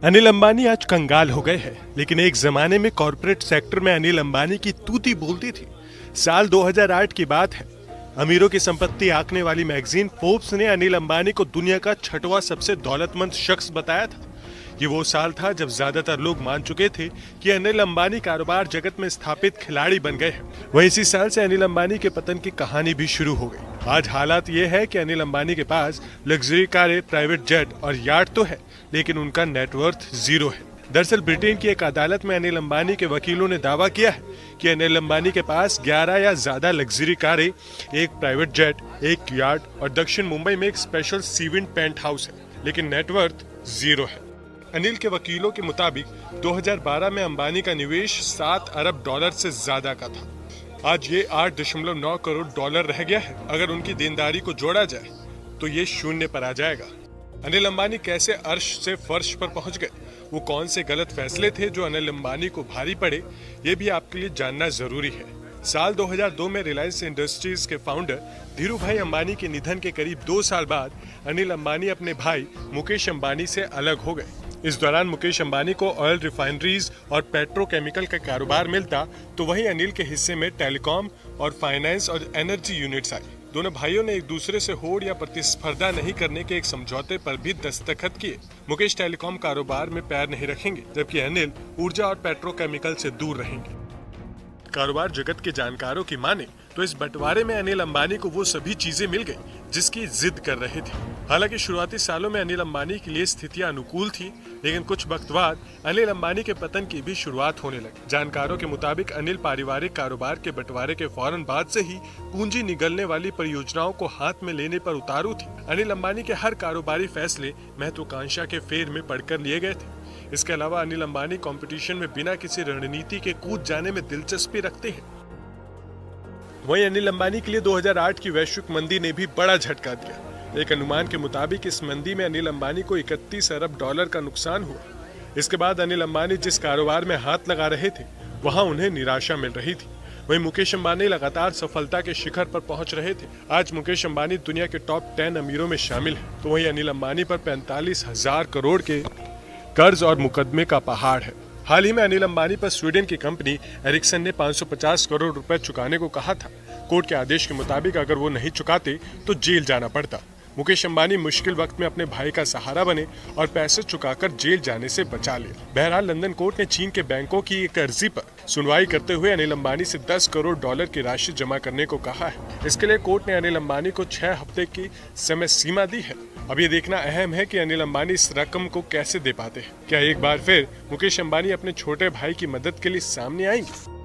अनिल अंबानी आज कंगाल हो गए हैं, लेकिन एक जमाने में कॉर्पोरेट सेक्टर में अनिल अंबानी की तूती बोलती थी। साल 2008 की बात है। अमीरों की संपत्ति आंकने वाली मैगजीन फोर्ब्स ने अनिल अंबानी को दुनिया का 6वां सबसे दौलतमंद शख्स बताया था। ये वो साल था जब ज्यादातर लोग मान चुके थे कि अनिल अंबानी कारोबार जगत में स्थापित खिलाड़ी बन गए हैं। वहीं इसी साल से अनिल अंबानी के पतन की कहानी भी शुरू हो गई। आज हालात ये है कि अनिल अंबानी के पास लग्जरी कारें, प्राइवेट जेट और यार्ड तो है, लेकिन उनका नेटवर्थ जीरो है। दरअसल ब्रिटेन की एक अदालत में अनिल अंबानी के वकीलों ने दावा किया है कि अनिल अंबानी के पास 11 या ज्यादा लग्जरी कारें, एक प्राइवेट जेट, एक यार्ड और दक्षिण मुंबई में एक स्पेशल सीविंड पेंट हाउस है, लेकिन नेटवर्थ जीरो है। अनिल के वकीलों के मुताबिक 2012 में अंबानी का निवेश 7 अरब डॉलर से ज्यादा का था। आज ये 8.9 करोड़ डॉलर रह गया है। अगर उनकी देनदारी को जोड़ा जाए तो ये शून्य पर आ जाएगा। अनिल अंबानी कैसे अर्श से फर्श पर पहुंच गए, वो कौन से गलत फैसले थे जो अनिल अंबानी को भारी पड़े, ये भी आपके लिए जानना जरूरी है। साल 2002 में रिलायंस इंडस्ट्रीज के फाउंडर धीरू भाई अंबानी के निधन के करीब 2 साल बाद अनिल अंबानी अपने भाई मुकेश अंबानी से अलग हो गए। इस दौरान मुकेश अंबानी को ऑयल रिफाइनरीज और पेट्रोकेमिकल का कारोबार मिलता, तो वहीं अनिल के हिस्से में टेलीकॉम और फाइनेंस और एनर्जी यूनिट्स आई। दोनों भाइयों ने एक दूसरे से होड़ या प्रतिस्पर्धा नहीं करने के एक समझौते पर भी दस्तखत किए। मुकेश टेलीकॉम कारोबार में पैर नहीं रखेंगे, जबकि अनिल ऊर्जा और पेट्रोकेमिकल से दूर रहेंगे। कारोबार जगत के जानकारों की माने तो इस बंटवारे में अनिल अंबानी को वो सभी चीजें मिल गई जिसकी जिद कर रहे थे। हालांकि शुरुआती सालों में अनिल अंबानी के लिए स्थितियां अनुकूल थी, लेकिन कुछ वक्त बाद अनिल अंबानी के पतन की भी शुरुआत होने लगी। जानकारों के मुताबिक अनिल पारिवारिक कारोबार के बंटवारे के फौरन बाद से ही पूंजी निगलने वाली परियोजनाओं को हाथ में लेने पर उतारू थी। अनिल अंबानी के हर कारोबारी फैसले महत्वाकांक्षा के फेर में पढ़कर लिए गए थे। इसके अलावा अनिल अंबानी कंपटीशन में बिना किसी रणनीति के कूद जाने में दिलचस्पी रखते हैं। वहीं अनिल अंबानी के लिए 2008 की वैश्विक मंदी ने भी बड़ा झटका दिया। एक अनुमान के मुताबिक इस मंदी में अनिल अंबानी को 31 अरब डॉलर का नुकसान हुआ। इसके बाद अनिल अंबानी जिस कारोबार में हाथ लगा रहे थे, वहां उन्हें निराशा मिल रही थी। वहीं मुकेश अंबानी लगातार सफलता के शिखर पर पहुंच रहे थे। आज मुकेश अंबानी दुनिया के टॉप 10 अमीरों में शामिल है, तो वहीं अनिल अंबानी पर 45,000 करोड़ के कर्ज और मुकदमे का पहाड़ है। हाल ही में अनिल अंबानी पर स्वीडन की कंपनी एरिक्सन ने 550 करोड़ रुपए चुकाने को कहा था। कोर्ट के आदेश के मुताबिक अगर वो नहीं चुकाते तो जेल जाना पड़ता। मुकेश अंबानी मुश्किल वक्त में अपने भाई का सहारा बने और पैसे चुकाकर जेल जाने से बचा लिया। बहरहाल लंदन कोर्ट ने चीन के बैंकों की एक अर्जी पर सुनवाई करते हुए अनिल अंबानी से 10 करोड़ डॉलर की राशि जमा करने को कहा है। इसके लिए कोर्ट ने अनिल अंबानी को 6 हफ्ते की समय सीमा दी है। अब ये देखना अहम है कि अनिल अंबानी इस रकम को कैसे दे पाते हैं। क्या एक बार फिर मुकेश अंबानी अपने छोटे भाई की मदद के लिए सामने आएंगे?